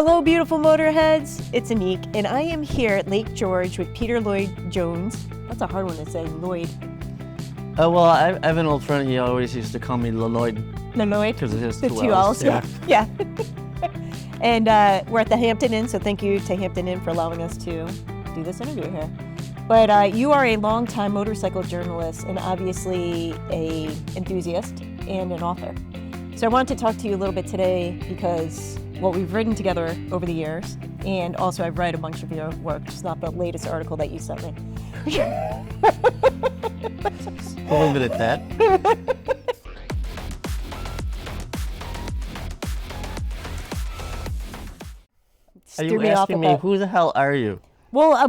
Hello, beautiful motorheads. It's Annick, and I am here at Lake George with Peter Lloyd Jones. That's a hard one to say, Lloyd. Oh, well, I have an old friend, he always used to call me Lloyd. Lloyd? Because it has the two two L's. L's. Yeah. And we're at the Hampton Inn, so thank you to Hampton Inn for allowing us to do this interview here. But you are a longtime motorcycle journalist and obviously an enthusiast and an author. So I wanted to talk to you a little bit today because, well, we've written together over the years, and also I've read a bunch of your work, just not the latest article that you sent me. We'll leave it at that. Are you asking me, who the hell are you? Well, I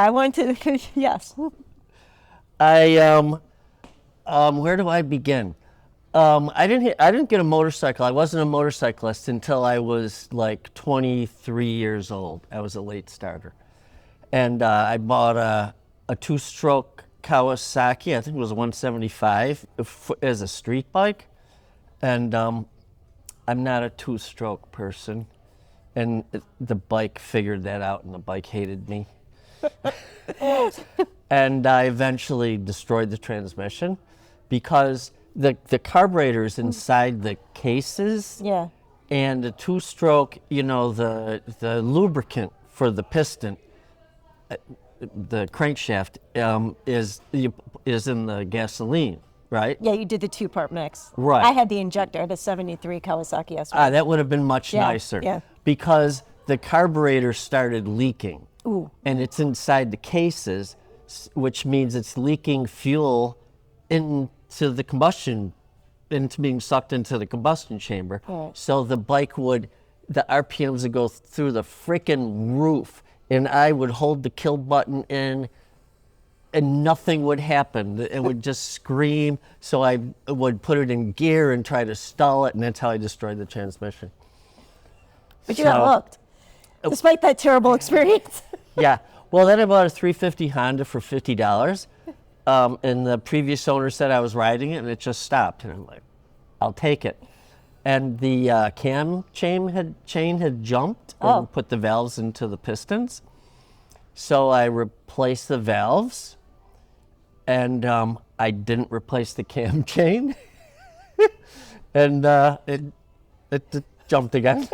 wanted to, yes. Where do I begin? I didn't get a motorcycle. I wasn't a motorcyclist until I was like 23 years old. I was a late starter. And I bought a two-stroke Kawasaki, I think it was a 175, as a street bike. And I'm not a two-stroke person. And the bike figured that out, and the bike hated me. And I eventually destroyed the transmission because the carburetor's inside the cases. Yeah. And the two-stroke, the lubricant for the piston, the crankshaft, is in the gasoline, right? Yeah, you did the two-part mix. Right. I had the injector, the 73 Kawasaki S1. That would have been much nicer. Yeah. Because the carburetor started leaking. Ooh. And it's inside the cases, which means it's leaking fuel into the combustion, into being sucked into the combustion chamber. Right. So the RPMs would go through the freaking roof, and I would hold the kill button in, and nothing would happen. It would just scream. So I would put it in gear and try to stall it, and that's how I destroyed the transmission. But you got hooked, despite that terrible experience. Yeah. Well, then I bought a 350 Honda for $50. And the previous owner said I was riding it, and it just stopped. And I'm like, I'll take it. And the cam chain had jumped and put the valves into the pistons. So I replaced the valves, and I didn't replace the cam chain. And it jumped again.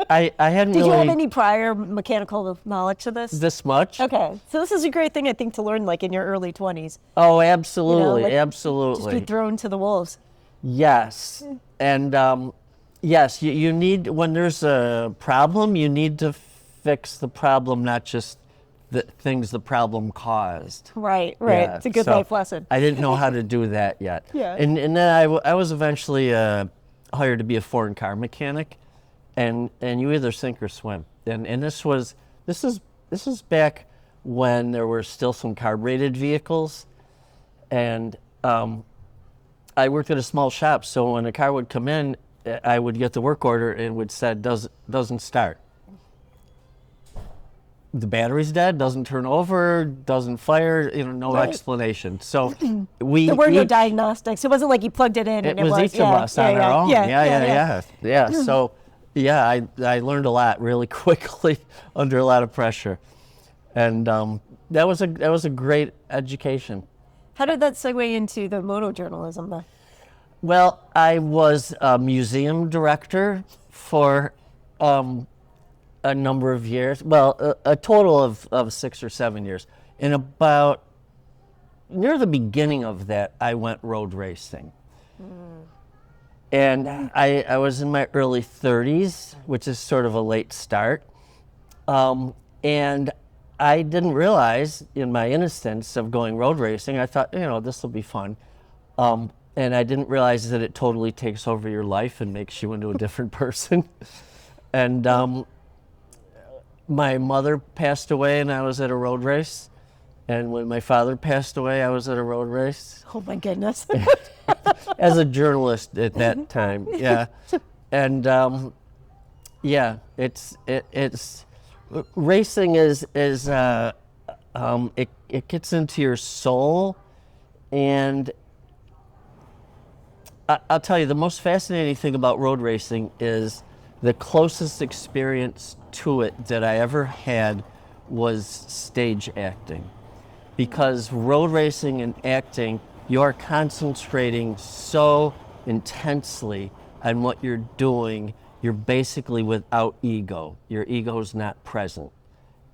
I hadn't Did really... you have any prior mechanical knowledge to this? This much? Okay, so this is a great thing, I think, to learn like in your early 20s. Oh, absolutely, Just absolutely. be thrown to the wolves. Yes, and yes, you need, when there's a problem, you need to fix the problem, not just the things the problem caused. Right. Yeah, It's a good so life lesson. I didn't know how to do that yet. Yeah. And then I was eventually hired to be a foreign car mechanic, and you either sink or swim. And this is back when there were still some carbureted vehicles, and I worked at a small shop, so when a car would come in, I would get the work order and it would say doesn't start. The battery's dead, doesn't turn over, doesn't fire, no explanation. So there were no diagnostics. It wasn't like you plugged it in and it was each of us on our own. Yeah. So I learned a lot really quickly under a lot of pressure, and that was a great education. How did that segue into the moto journalism then? Well, I was a museum director for a number of years. Well, a total of 6 or 7 years. And about near the beginning of that, I went road racing. And I was in my early 30s, which is sort of a late start. And I didn't realize, in my innocence of going road racing, I thought, this will be fun. And I didn't realize that it totally takes over your life and makes you into a different person. And my mother passed away, and I was at a road race. And when my father passed away, I was at a road race. Oh my goodness. As a journalist at that time, yeah. And it's racing is it gets into your soul, and I'll tell you, the most fascinating thing about road racing is the closest experience to it that I ever had was stage acting. Because road racing and acting, you're concentrating so intensely on what you're doing, you're basically without ego. Your ego's not present.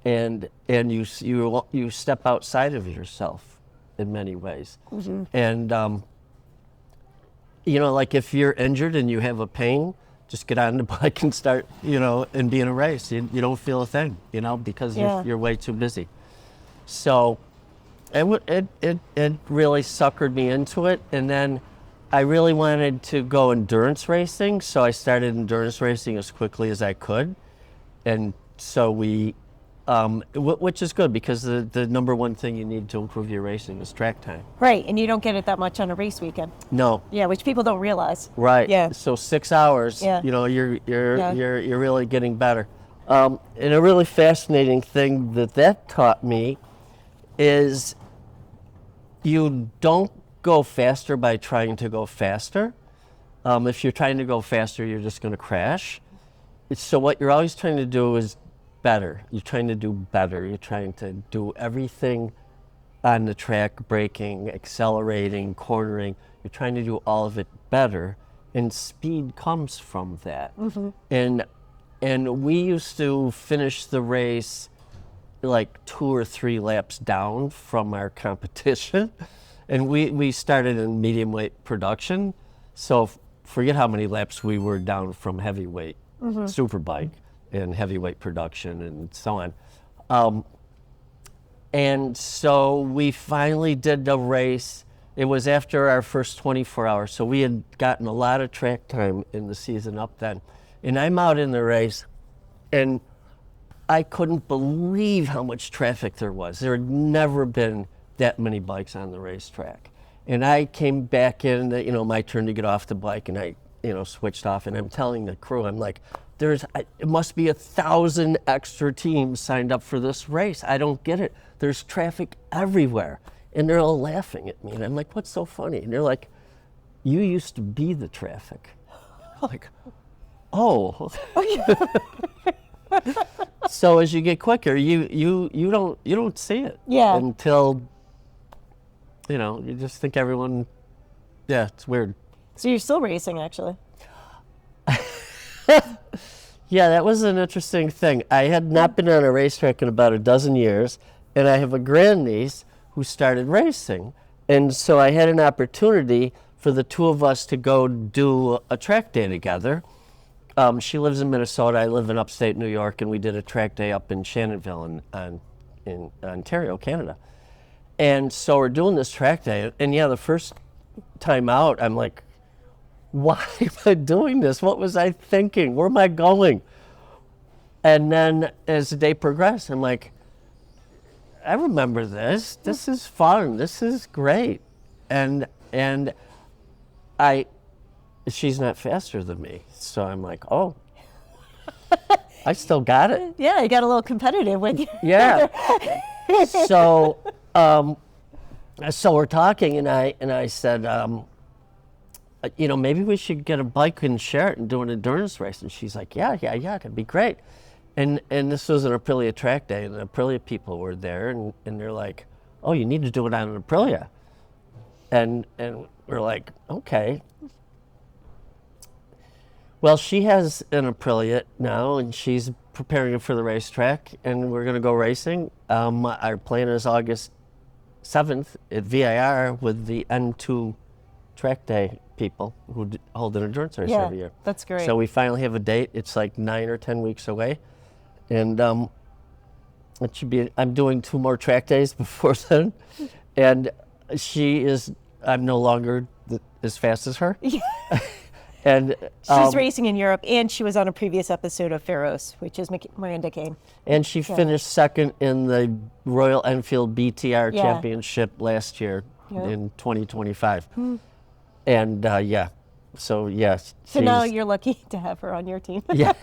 And you step outside of yourself in many ways. Mm-hmm. And like if you're injured and you have a pain, just get on the bike and start, and be in a race. You don't feel a thing, because you're way too busy. So it really suckered me into it. And then I really wanted to go endurance racing, so I started endurance racing as quickly as I could. And so which is good, because the number one thing you need to improve your racing is track time. Right, and you don't get it that much on a race weekend. No. Yeah, which people don't realize. Right. Yeah. So 6 hours. Yeah. You're really getting better. And a really fascinating thing that taught me is you don't go faster by trying to go faster. If you're trying to go faster, you're just going to crash. So what you're always trying to do is better. You're trying to do better. You're trying to do everything on the track, braking, accelerating, cornering. You're trying to do all of it better, and speed comes from that. Mm-hmm. And we used to finish the race like 2 or 3 laps down from our competition. And we started in medium weight production, so forget how many laps we were down from heavyweight superbike and heavyweight production and so on. And so we finally did the race. It was after our first 24 hours, so we had gotten a lot of track time in the season up then. And I'm out in the race, and I couldn't believe how much traffic there was. There had never been that many bikes on the racetrack. And I came back in, my turn to get off the bike, and I, switched off, and I'm telling the crew, I'm like, it must be 1,000 extra teams signed up for this race. I don't get it. There's traffic everywhere. And they're all laughing at me. And I'm like, what's so funny? And they're like, you used to be the traffic. I'm like, oh. So as you get quicker, you don't see it. Yeah. Until, you just think everyone, it's weird. So you're still racing, actually. Yeah, that was an interesting thing. I had not been on a racetrack in about a dozen years, and I have a grandniece who started racing. And so I had an opportunity for the two of us to go do a track day together. She lives in Minnesota, I live in upstate New York, and we did a track day up in Shannonville in Ontario, Canada. And so we're doing this track day, and the first time out, I'm like, why am I doing this? What was I thinking? Where am I going? And then as the day progressed, I'm like, I remember this. This is fun. This is great. And she's not faster than me. So I'm like, oh, I still got it. Yeah, you got a little competitive with you. Yeah. So we're talking, and I said, maybe we should get a bike and share it and do an endurance race. And she's like, yeah, that'd be great. And this was an Aprilia track day, and the Aprilia people were there, and they're like, oh, you need to do it on an Aprilia. And we're like, okay. Well, she has an Aprilia now, and she's preparing it for the racetrack, and we're going to go racing. Our plan is August 7th at VIR with the N2 track day people who hold an endurance race every year. That's great. So we finally have a date. It's like 9 or 10 weeks away. And it should be, I'm doing 2 more track days before then. And I'm no longer as fast as her. And she's racing in Europe, and she was on a previous episode of Feroce, which is Miranda Kane. And she finished second in the Royal Enfield BTR Championship last year in 2025. And so now you're lucky to have her on your team. Yeah.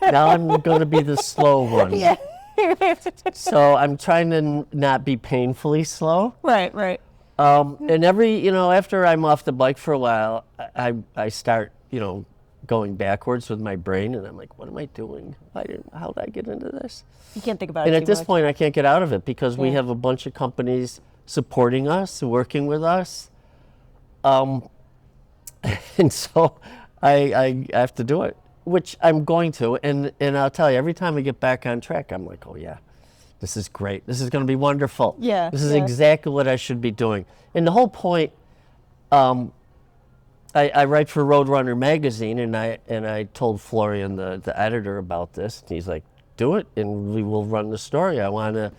Now I'm going to be the slow one. Yeah. So I'm trying to not be painfully slow. Right. And after I'm off the bike for a while, I start, going backwards with my brain, and I'm like, what am I doing? How did I get into this? You can't think about it And too at this much. point, I can't get out of it because we Yeah. have a bunch of companies supporting us, working with us. And so I have to do it, which I'm going to. And I'll tell you, every time I get back on track, I'm like, oh yeah, this is great. This is going to be wonderful. Yeah, This is yeah. exactly what I should be doing. And the whole point, I write for RoadRunner Magazine, and I told Florian, the editor, about this. And he's like, do it, and we will run the story. I wanna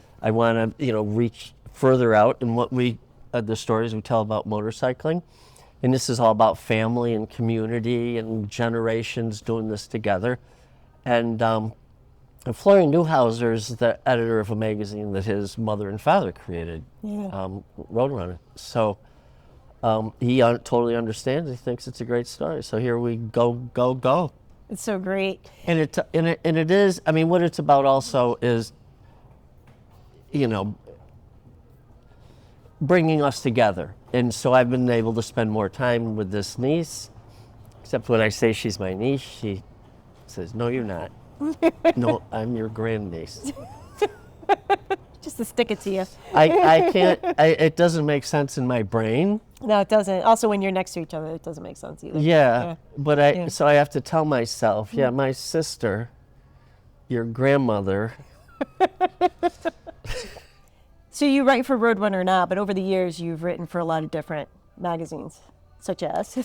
reach further out in what the stories we tell about motorcycling. And this is all about family and community and generations doing this together. And Florian Newhouser is the editor of a magazine that his mother and father created, RoadRunner. So he totally understands. He thinks it's a great story. So here we go. It's so great. And it is. I mean, what it's about also is, bringing us together. And so I've been able to spend more time with this niece. Except when I say she's my niece, she says, "No, you're not. No, I'm your grandniece." Just to stick it to you. I can't. It doesn't make sense in my brain. No, it doesn't. Also, when you're next to each other, it doesn't make sense either. Yeah, but Yeah. so I have to tell myself, yeah, my sister, your grandmother. So you write for RoadRunner now, but over the years, you've written for a lot of different magazines, such as.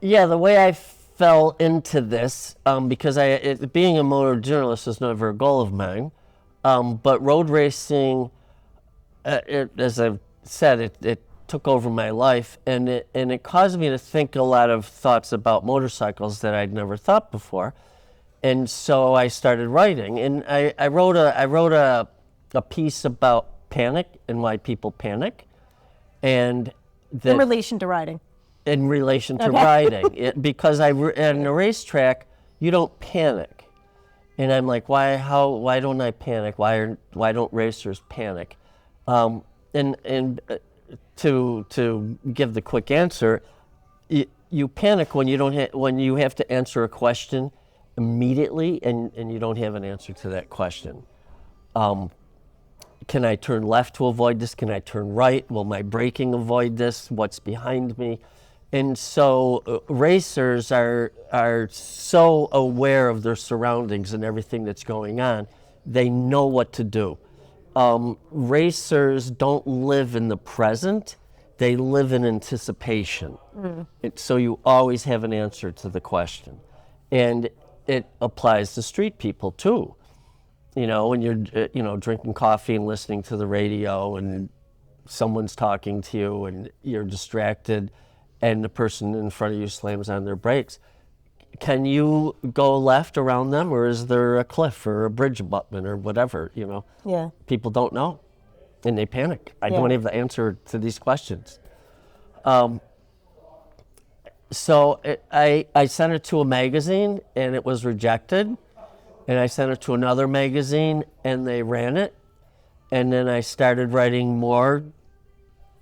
Yeah, the way I fell into this, because being a motor journalist was never a goal of mine, but road racing, as I've said, it took over my life, and it caused me to think a lot of thoughts about motorcycles that I'd never thought before, and so I started writing, and I wrote a piece about panic and why people panic, and that In relation to riding. in relation to riding, because in a racetrack you don't panic, and I'm like, why don't I panic? Why don't racers panic? And to give the quick answer, you panic when when you have to answer a question immediately and you don't have an answer to that question. Can I turn left to avoid this? Can I turn right? Will my braking avoid this? What's behind me? And so racers are so aware of their surroundings and everything that's going on. They know what to do. Racers don't live in the present. They live in anticipation. So you always have an answer to the question. And it applies to street people too. When you're, drinking coffee and listening to the radio and someone's talking to you and you're distracted and the person in front of you slams on their brakes, can you go left around them, or is there a cliff or a bridge abutment or whatever, Yeah. People don't know and they panic. I don't have the answer to these questions. So I sent it to a magazine and it was rejected. And I sent it to another magazine, and they ran it. And then I started writing more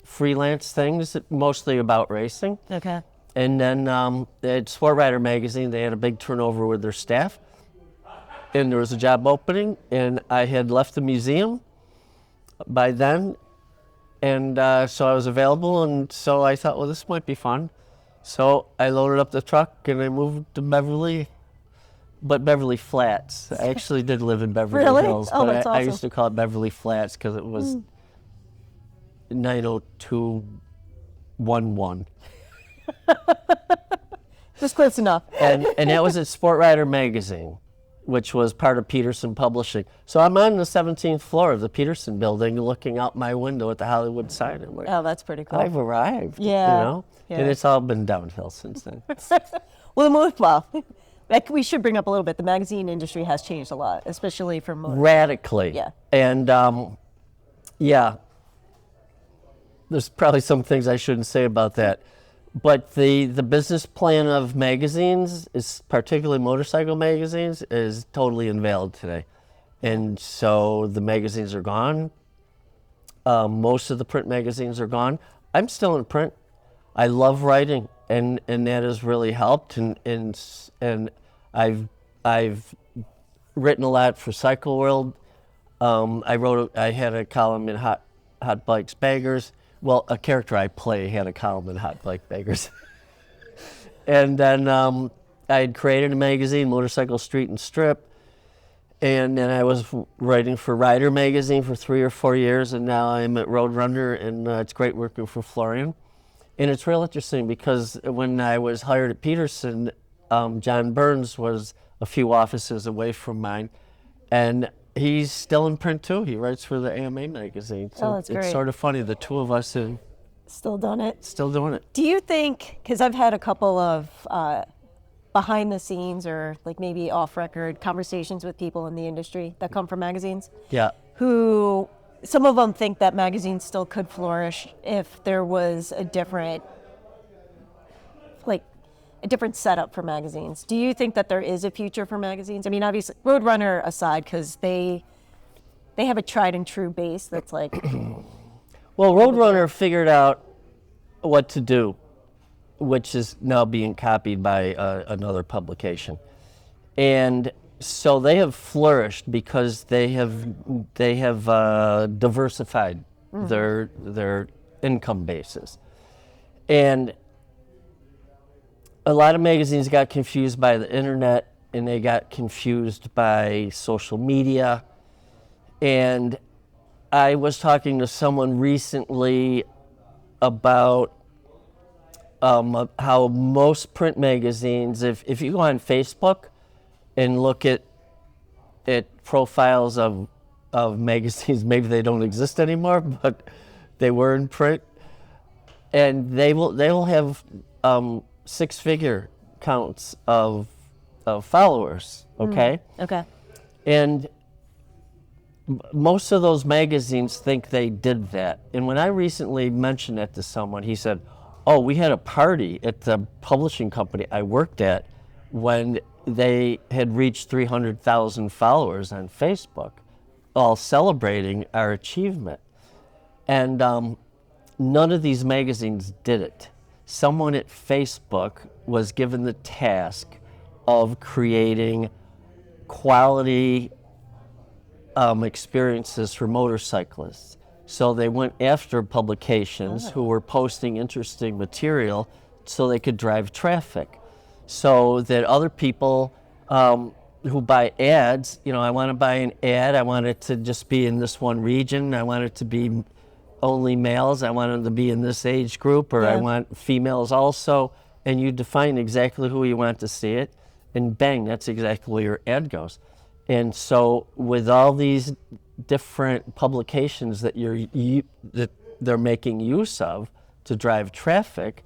freelance things, mostly about racing. Okay. And then at RoadRunner Magazine, they had a big turnover with their staff. And there was a job opening, and I had left the museum by then. And so I was available, and so I thought, well, this might be fun. So I loaded up the truck, and I moved to Beverly Flats. I actually did live in Beverly Really? Hills, Oh, but that's I awesome. used to call it Beverly Flats because it was 90211. Just close enough. And that was at RoadRunner Magazine, which was part of Peterson Publishing. So I'm on the 17th floor of the Peterson building looking out my window at the Hollywood sign. I'm like, Oh, that's pretty cool. I've arrived, Yeah, And yeah. it's all been downhill since then. We should bring up a little bit. The magazine industry has changed a lot, especially for motor. Radically. Yeah. And there's probably some things I shouldn't say about that. But the business plan of magazines, is particularly motorcycle magazines, is totally invalid today. And so the magazines are gone. Most of the print magazines are gone. I'm still in print. I love writing, and that has really helped. And I've written a lot for Cycle World. I had a column in Hot Bikes Baggers. Well, a character I play had a column in Hot Bike Baggers. And then I had created a magazine, Motorcycle Street and Strip. And then I was writing for RoadRunner Magazine for 3 or 4 years, and now I'm at RoadRunner, and it's great working for Florian. And it's real interesting because when I was hired at Peterson, John Burns was a few offices away from mine, and he's still in print too. He writes for the AMA magazine. So that's great. It's sort of funny, the two of us are Still done it. still doing it. Do you think, because I've had a couple of behind the scenes or like maybe off record conversations with people in the industry that come from magazines, Yeah. who some of them think that magazines still could flourish if there was a different setup for magazines. Do you think that there is a future for magazines? I mean, obviously, RoadRunner aside, because they have a tried and true base that's like... Well, RoadRunner figured out what to do, which is now being copied by another publication. And so they have flourished because they have diversified their income bases. And a lot of magazines got confused by the internet, and they got confused by social media. And I was talking to someone recently about how most print magazines, if you go on Facebook and look at profiles of magazines, maybe they don't exist anymore, but they were in print, and they will have 6-figure counts of followers. Okay. Okay. And most of those magazines think they did that. And when I recently mentioned that to someone, he said, "Oh, we had a party at the publishing company I worked at when they had reached 300,000 followers on Facebook, all celebrating our achievement." And none of these magazines did it. Someone at Facebook was given the task of creating quality experiences for motorcyclists. So they went after publications who were posting interesting material so they could drive traffic. So that other people who buy ads, I want to buy an ad, I want it to just be in this one region, I want it to be only males, I want them to be in this age group, or I want females also, and you define exactly who you want to see it, and bang, that's exactly where your ad goes. And so with all these different publications that that they're making use of to drive traffic,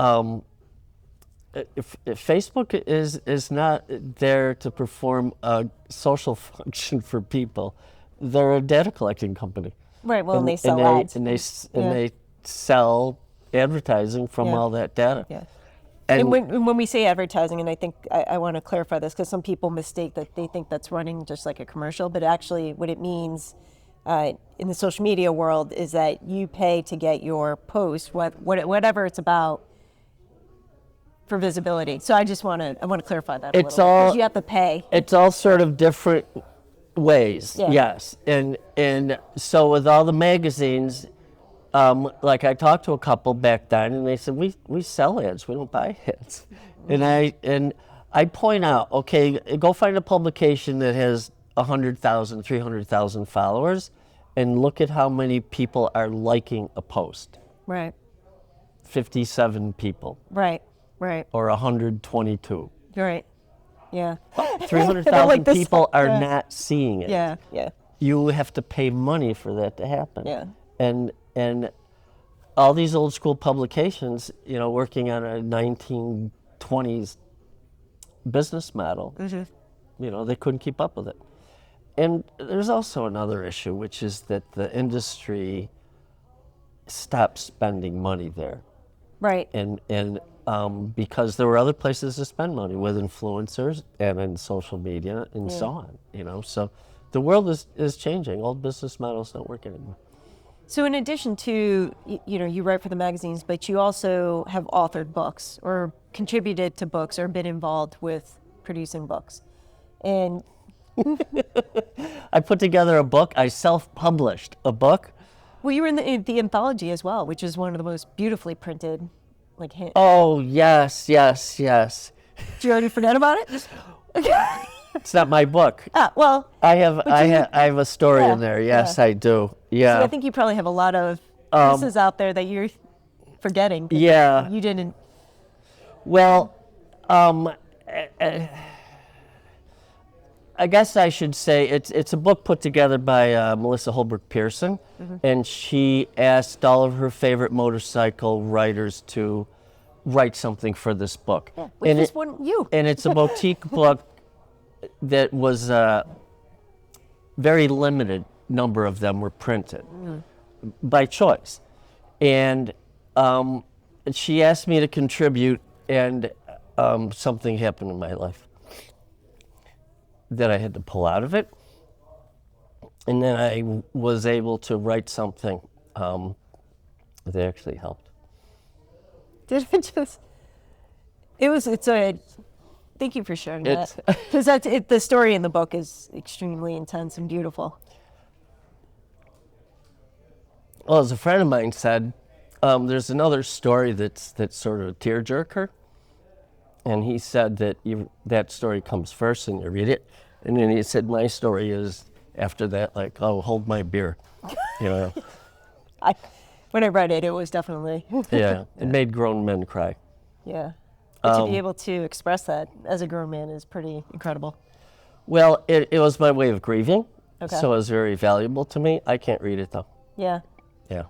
if Facebook is not there to perform a social function for people, they're a data collecting company. Right. Well, and they sell ads. And they sell advertising from all that data. Yeah. And when we say advertising, and I think I want to clarify this because some people mistake that they think that's running just like a commercial, but actually what it means in the social media world is that you pay to get your post, whatever it's about, for visibility. So I want to clarify that a little bit, because you have to pay. It's all sort of different ways, yes. And so with all the magazines, like I talked to a couple back then, and they said, we sell ads, we don't buy ads. And I point out, okay, go find a publication that has 100,000, 300,000 followers, and look at how many people are liking a post. Right. 57 people. Right. Or 122. Right. Yeah. 300,000 people are not seeing it. Yeah. You have to pay money for that to happen. Yeah. And all these old school publications, working on a 1920s business model, they couldn't keep up with it. And there's also another issue, which is that the industry stopped spending money there. Right. And because there were other places to spend money with influencers and in social media and so on, So the world is changing. Old business models don't work anymore. So in addition to, you write for the magazines, but you also have authored books or contributed to books or been involved with producing books. And I put together a book. I self-published a book. well, you were in the anthology as well, which is one of the most beautifully printed, like. Oh, yes. Did you already forget about it? It's not my book. Well. I have a story in there. Yes, I do. Yeah. So I think you probably have a lot of pieces out there that you're forgetting. Yeah. You didn't. Well, I guess I should say it's a book put together by Melissa Holbrook Pearson, and she asked all of her favorite motorcycle writers to write something for this book. Yeah, which is one you. And it's a boutique book that was very limited number of them were printed by choice. And she asked me to contribute, and something happened in my life that I had to pull out of it. And then I was able to write something that actually helped. Did it just? Thank you for sharing that. Because the story in the book is extremely intense and beautiful. Well, as a friend of mine said, there's another story that's sort of a tearjerker. And he said that that story comes first and you read it. And then he said, my story is after that, like, oh, hold my beer. When I read it, it was definitely. Yeah, it made grown men cry. Yeah. But to be able to express that as a grown man is pretty incredible. Well, it was my way of grieving. Okay. So it was very valuable to me. I can't read it, though. Yeah. Yeah.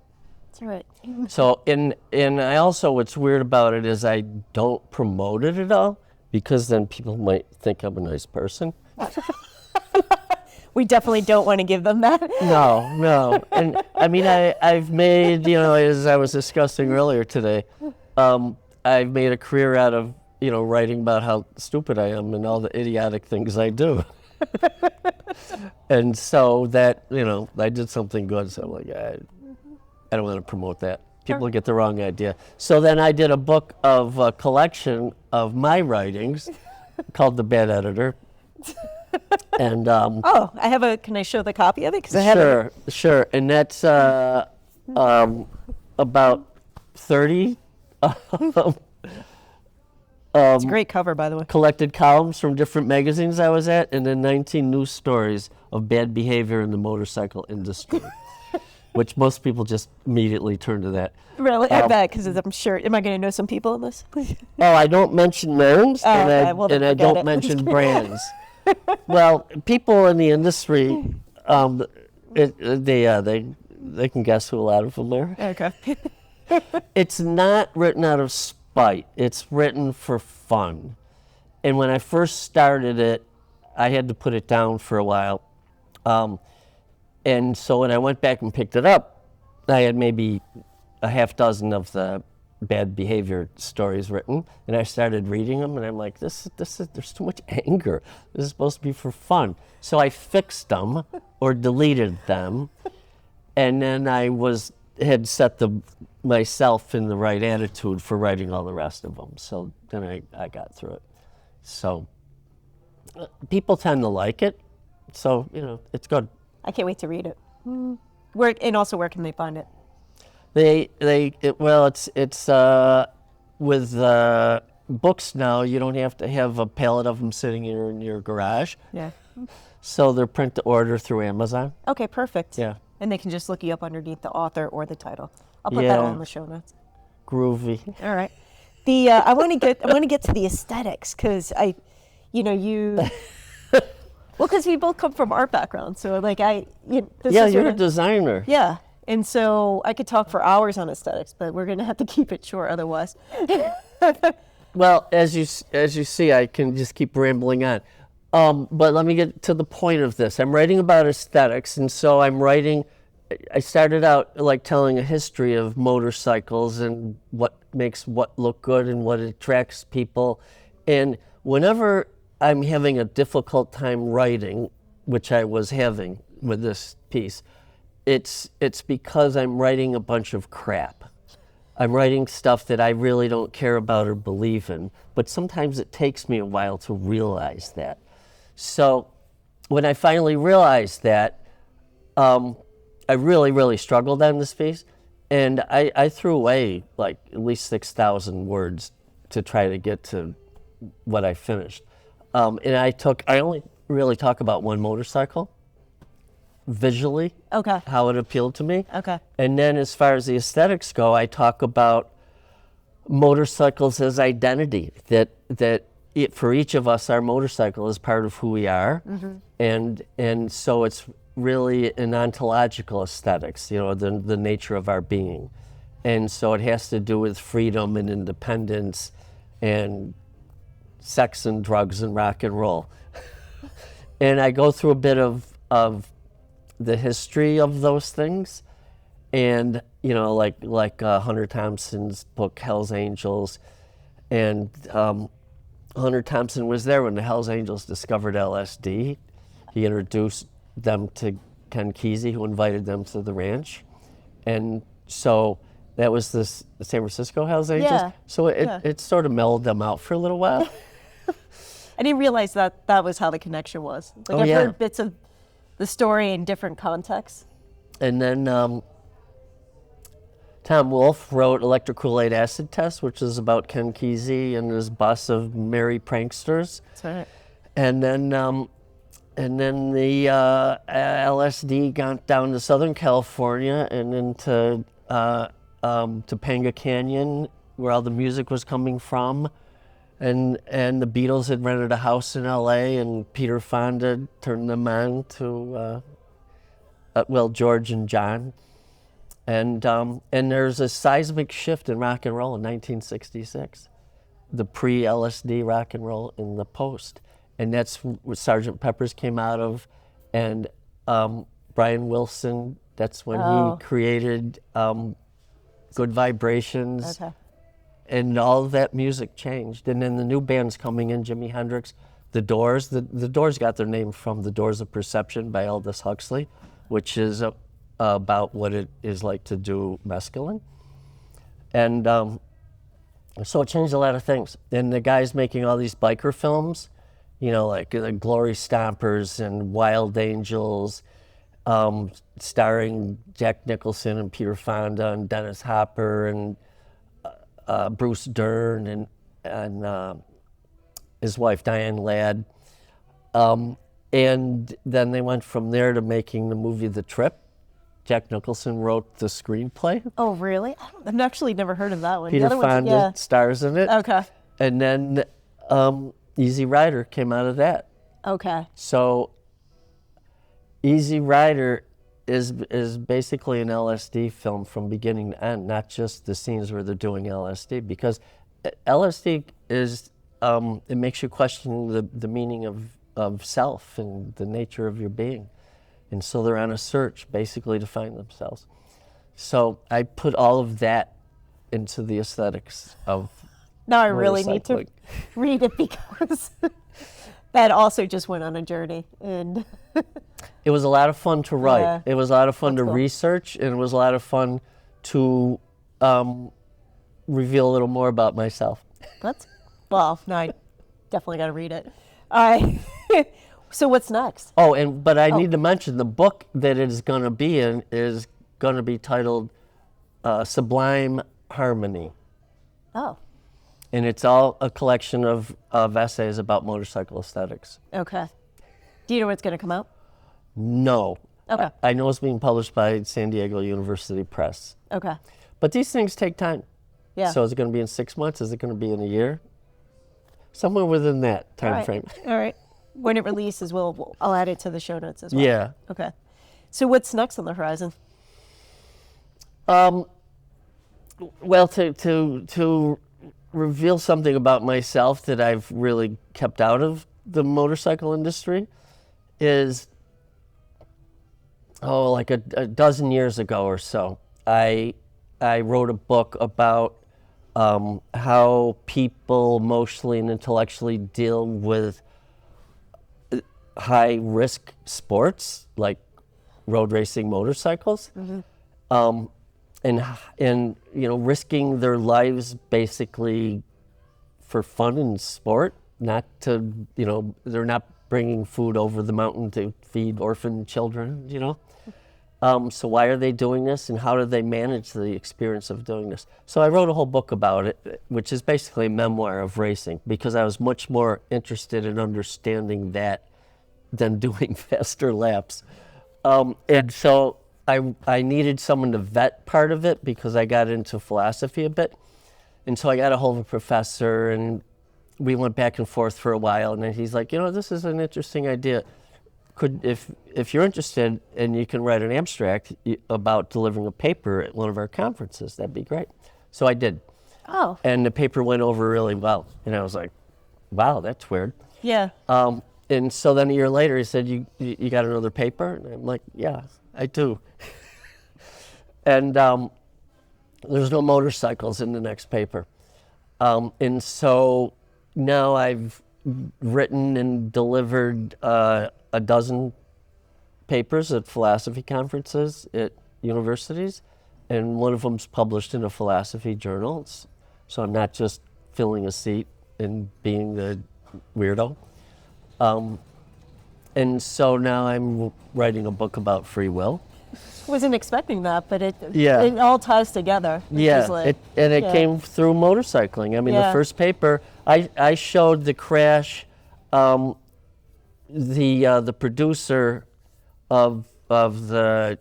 That's right. So, and I also, what's weird about it is I don't promote it at all, because then people might think I'm a nice person. We definitely don't want to give them that. No. And I mean, I've made, as I was discussing earlier today, I've made a career out of, writing about how stupid I am and all the idiotic things I do. And so that, I did something good, so I'm like, I don't want to promote that. People get the wrong idea. So then I did a book of a collection of my writings called The Bad Editor. And can I show the copy of it? 'Cause I have it. Sure. And that's about 30 It's a great cover, by the way. collected columns from different magazines I was at, and then 19 news stories of bad behavior in the motorcycle industry, which most people just immediately turn to that. Really? I bet, because I'm sure. Am I going to know some people in this? Oh, I don't mention names, and I forget don't it. mention brands. Well, people in the industry, they can guess who a lot of them are. Okay. It's not written out of spite. It's written for fun. And when I first started it, I had to put it down for a while. And so when I went back and picked it up, I had maybe a half dozen of the bad behavior stories written, and I started reading them, and I'm like, this is there's too much anger. This is supposed to be for fun. So I fixed them or deleted them, and then I had set myself in the right attitude for writing all the rest of them. So then I got through it. So people tend to like it, so it's good. I can't wait to read it. Where can they find it? It's with books now. You don't have to have a pallet of them sitting in your garage. Yeah. So they're print to order through Amazon. Okay, perfect. Yeah. And they can just look you up underneath the author or the title. I'll put that all in the show notes. Groovy. All right. I want to get to the aesthetics, because because we both come from art backgrounds, so you're a designer. Yeah, and so I could talk for hours on aesthetics, but we're gonna have to keep it short otherwise. Well, as you see, I can just keep rambling on. But let me get to the point of this. I'm writing about aesthetics, and so I started out like telling a history of motorcycles and what makes what look good and what attracts people. And whenever I'm having a difficult time writing, which I was having with this piece, it's because I'm writing a bunch of crap. I'm writing stuff that I really don't care about or believe in, but sometimes it takes me a while to realize that. So when I finally realized that, I really, really struggled on this piece, and I threw away like at least 6,000 words to try to get to what I finished. And I only really talk about one motorcycle, visually, Okay. how it appealed to me. Okay. And then as far as the aesthetics go, I talk about motorcycles as identity, that for each of us, our motorcycle is part of who we are. And so it's really an ontological aesthetics, the nature of our being. And so it has to do with freedom and independence and sex and drugs and rock and roll. And I go through a bit of the history of those things, and like Hunter Thompson's book Hell's Angels, and Hunter Thompson was there when the Hell's Angels discovered LSD. He introduced them to Ken Kesey, who invited them to the ranch, and so that was the San Francisco Hell's Angels. Yeah. So it sort of mellowed them out for a little while. I didn't realize that was how the connection was. Like I've heard bits of the story in different contexts. And then Tom Wolfe wrote Electric Kool-Aid Acid Test, which is about Ken Kesey and his bus of merry pranksters. That's right. And then the LSD got down to Southern California and into Topanga Canyon, where all the music was coming from. And the Beatles had rented a house in LA, and Peter Fonda turned them on to, George and John. And there's a seismic shift in rock and roll in 1966, the pre-LSD rock and roll in the post. And that's what Sgt. Pepper's came out of. And Brian Wilson, that's when he created Good Vibrations. Okay. And all of that music changed. And then the new bands coming in, Jimi Hendrix, The Doors. The Doors got their name from The Doors of Perception by Aldous Huxley, which is about what it is like to do mescaline. And so it changed a lot of things. And the guys making all these biker films, like Glory Stompers and Wild Angels, starring Jack Nicholson and Peter Fonda and Dennis Hopper and Bruce Dern and his wife Diane Ladd, and then they went from there to making the movie The Trip. Jack Nicholson wrote the screenplay. Oh, really? I've actually never heard of that one. Peter Fonda stars in it. Okay. And then Easy Rider came out of that. Okay. So Easy Rider is basically an LSD film from beginning to end, not just the scenes where they're doing LSD, because LSD is, it makes you question the meaning of self and the nature of your being. And so they're on a search basically to find themselves. So I put all of that into the aesthetics of Now I really need to read it, because that also just went on a journey. And it was a lot of fun to write. Yeah. It was a lot of fun That's to cool. research, and it was a lot of fun to reveal a little more about myself. Now I definitely got to read it. So what's next? Oh, but I need to mention the book that it is going to be in is going to be titled Sublime Harmony. Oh, And it's all a collection of essays about motorcycle aesthetics. okay. Do you know when it's going to come out? No. Okay. I know it's being published by San Diego University Press. Okay. But these things take time. Yeah. So is it going to be in 6 months? Is it going to be in a year? Somewhere within that time frame. All right. When it releases, I'll add it to the show notes as well. Yeah. Okay. So what's next on the horizon? Well, to reveal something about myself that I've really kept out of the motorcycle industry is, like a dozen years ago or so, I wrote a book about how people emotionally and intellectually deal with high-risk sports like road racing motorcycles, and risking their lives basically for fun and sport, not to they're not bringing food over the mountain to feed orphan children, So why are they doing this, and how do they manage the experience of doing this? So I wrote a whole book about it, which is basically a memoir of racing, because I was much more interested in understanding that than doing faster laps. And so I needed someone to vet part of it, because I got into philosophy a bit. And so I got a hold of a professor, and we went back and forth for a while. And then he's like, this is an interesting idea. If you're interested and you can write an abstract about delivering a paper at one of our conferences, that'd be great. So I did. Oh. And the paper went over really well. And I was like, wow, that's weird. Yeah. And so then a year later, he said, you got another paper? And I'm like, yeah, I do. And there's no motorcycles in the next paper. And so now I've written and delivered a dozen papers at philosophy conferences at universities, and one of them's published in a philosophy journal. So I'm not just filling a seat and being the weirdo. And so now I'm writing a book about free will. Wasn't expecting that, but it Yeah. all ties together. Yeah, it came through motorcycling. I mean, the first paper, I showed the crash. The producer of the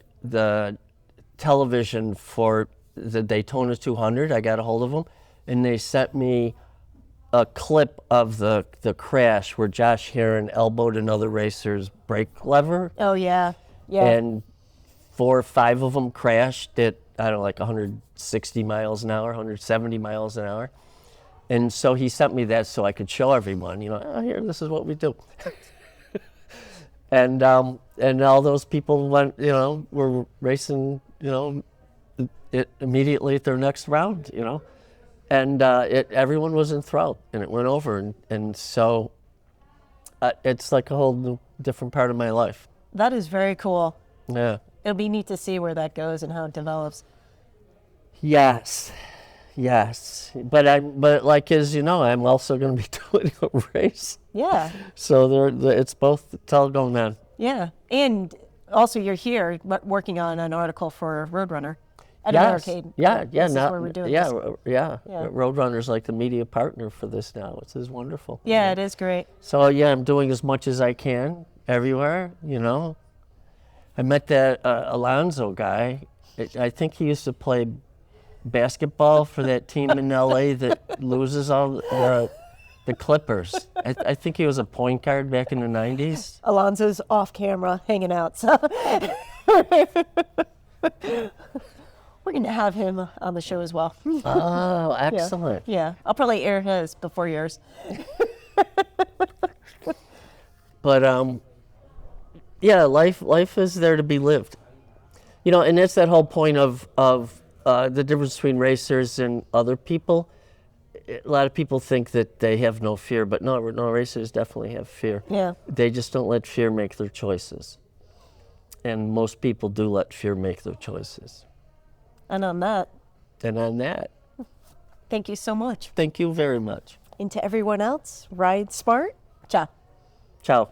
television for the Daytona 200, I got a hold of them, and they sent me a clip of the crash where Josh Herron elbowed another racer's brake lever. Oh, yeah. Yeah. And 4 or 5 of them crashed at, I don't know, like 160 miles an hour, 170 miles an hour. And so he sent me that so I could show everyone, here, this is what we do. And all those people went, were racing, it immediately at their next round, And everyone was enthralled, and it went over. And so it's like a whole new, different part of my life. That is very cool. Yeah. It'll be neat to see where that goes and how it develops. Yes. But like as you know, I'm also going to be doing a race. Yeah. So it's both. It's all going on. Yeah. And also you're here working on an article for RoadRunner at an Yes. arcade. Yeah. This is where we're doing this. Yeah. Yeah. RoadRunner's like the media partner for this now, which is wonderful. Yeah, it is great. So yeah, I'm doing as much as I can everywhere. I met that Alonso guy. I think he used to play basketball for that team in LA that loses all the Clippers. I think he was a point guard back in the 90s. Alonso's off camera hanging out. So we're going to have him on the show as well. Oh, excellent. Yeah. I'll probably air his before yours. But yeah, life is there to be lived. And that's that whole point of the difference between racers and other people. A lot of people think that they have no fear, but no, racers definitely have fear. Yeah. They just don't let fear make their choices. And most people do let fear make their choices. And on that, thank you so much. Thank you very much. And to everyone else, ride smart. Ciao. Ciao.